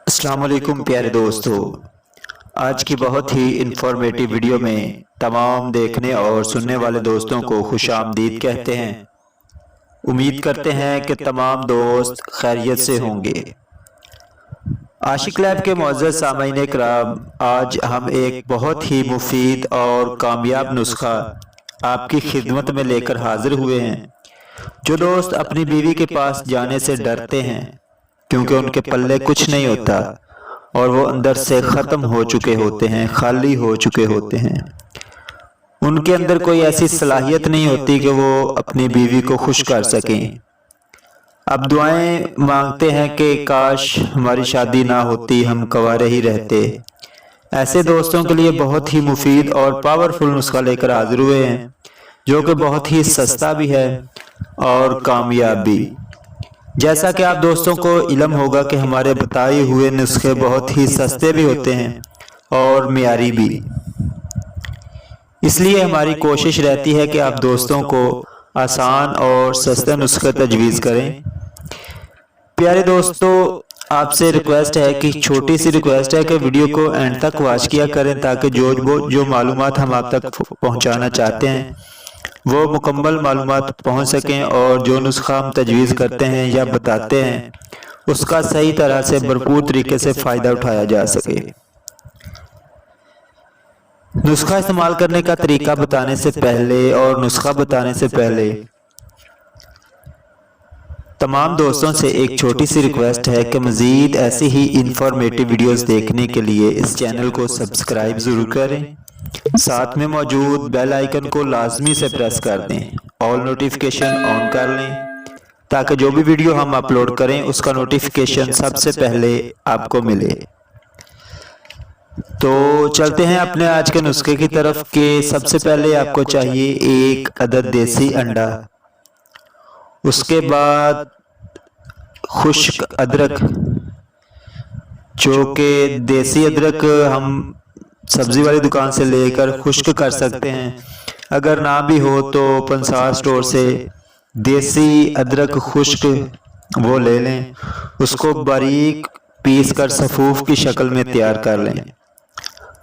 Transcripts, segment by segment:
السلام علیکم پیارے دوستو، آج کی بہت ہی انفارمیٹیو ویڈیو میں تمام دیکھنے اور سننے والے دوستوں کو خوش آمدید کہتے ہیں۔ امید کرتے ہیں کہ تمام دوست خیریت سے ہوں گے۔ عاشق لیب کے معزز سامعین کرام، آج ہم ایک بہت ہی مفید اور کامیاب نسخہ آپ کی خدمت میں لے کر حاضر ہوئے ہیں۔ جو دوست اپنی بیوی کے پاس جانے سے ڈرتے ہیں کیونکہ ان کے پلے کچھ نہیں ہوتا اور وہ اندر سے ختم ہو چکے ہوتے ہیں، خالی ہو چکے ہوتے ہیں، ان کے اندر کوئی ایسی صلاحیت نہیں ہوتی کہ وہ اپنی بیوی کو خوش کر سکیں۔ اب دعائیں مانگتے ہیں کہ کاش ہماری شادی نہ ہوتی، ہم کنوارے ہی رہتے۔ ایسے دوستوں کے لیے بہت ہی مفید اور پاورفل نسخہ لے کر حاضر ہوئے ہیں، جو کہ بہت ہی سستا بھی ہے اور کامیاب بھی۔ جیسا کہ آپ دوستوں کو علم ہوگا کہ ہمارے بتائے ہوئے نسخے بہت ہی سستے بھی ہوتے ہیں اور معیاری بھی، اس لیے ہماری کوشش رہتی ہے کہ آپ دوستوں کو آسان اور سستے نسخے تجویز کریں۔ پیارے دوستو، آپ سے ریکویسٹ ہے کہ چھوٹی سی ریکویسٹ ہے کہ ویڈیو کو اینڈ تک واچ کیا کریں تاکہ جو معلومات ہم آپ تک پہنچانا چاہتے ہیں وہ مکمل معلومات پہنچ سکیں، اور جو نسخہ ہم تجویز کرتے ہیں یا بتاتے ہیں اس کا صحیح طرح سے بھرپور طریقے سے فائدہ اٹھایا جا سکے۔ نسخہ استعمال کرنے کا طریقہ بتانے سے پہلے اور نسخہ بتانے سے پہلے تمام دوستوں سے ایک چھوٹی سی ریکویسٹ ہے کہ مزید ایسی ہی انفارمیٹیو ویڈیوز دیکھنے کے لیے اس چینل کو سبسکرائب ضرور کریں، ساتھ میں موجود بیل آئیکن کو لازمی سے پریس کر دیں، آل نوٹیفیکیشن آن کر لیں تاکہ جو بھی ویڈیو ہم اپلوڈ کریں اس کا نوٹیفیکیشن سب سے پہلے آپ کو ملے۔ تو چلتے ہیں اپنے آج کے نسخے کی طرف کہ سب سے پہلے آپ کو چاہیے ایک عدد دیسی انڈا، اس کے بعد خشک ادرک، جو کہ دیسی ادرک ہم سبزی والی دکان سے لے کر خشک کر سکتے ہیں، اگر نہ بھی ہو تو پنسار سٹور سے دیسی ادرک خشک وہ لے لیں، اس کو باریک پیس کر صفوف کی شکل میں تیار کر لیں۔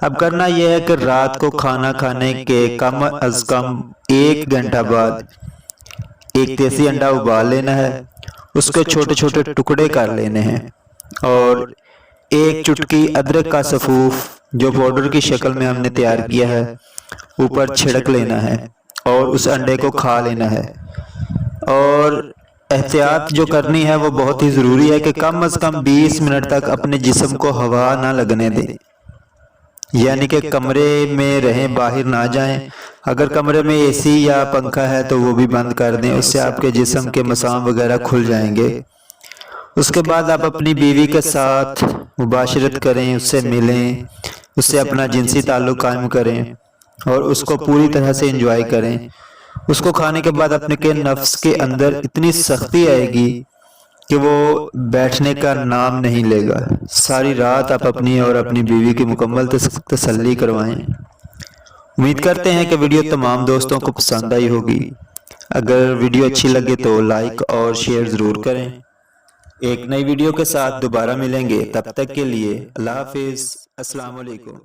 اب کرنا یہ ہے کہ رات کو کھانا کھانے کے کم از کم 1 گھنٹہ بعد ایک دیسی انڈا ابال لینا ہے، اس کے چھوٹے چھوٹے ٹکڑے کر لینے ہیں، اور ایک چٹکی ادرک کا صفوف جو پاؤڈر کی شکل میں ہم نے تیار کیا ہے اوپر چھڑک لینا ہے اور اس انڈے کو کھا لینا ہے۔ اور احتیاط جو کرنی ہے وہ بہت ہی ضروری ہے کہ کم از کم 20 منٹ تک اپنے جسم کو ہوا نہ لگنے دیں، یعنی کہ کمرے میں رہیں، باہر نہ جائیں۔ اگر کمرے میں اے سی یا پنکھا ہے تو وہ بھی بند کر دیں، اس سے آپ کے جسم کے مسام وغیرہ کھل جائیں گے۔ اس کے بعد آپ اپنی بیوی کے ساتھ مباشرت کریں، اس سے ملیں، اس سے اپنا جنسی تعلق قائم کریں اور اس کو پوری طرح سے انجوائے کریں۔ اس کو کھانے کے بعد اپنے کے نفس کے اندر اتنی سختی آئے گی کہ وہ بیٹھنے کا نام نہیں لے گا۔ ساری رات آپ اپنی اور اپنی بیوی کی مکمل تسلی کروائیں۔ امید کرتے ہیں کہ ویڈیو تمام دوستوں کو پسند آئی ہوگی۔ اگر ویڈیو اچھی لگے تو لائک اور شیئر ضرور کریں۔ ایک نئی ویڈیو کے ساتھ دوبارہ ملیں گے، تب تک کے لیے اللہ حافظ، السلام علیکم۔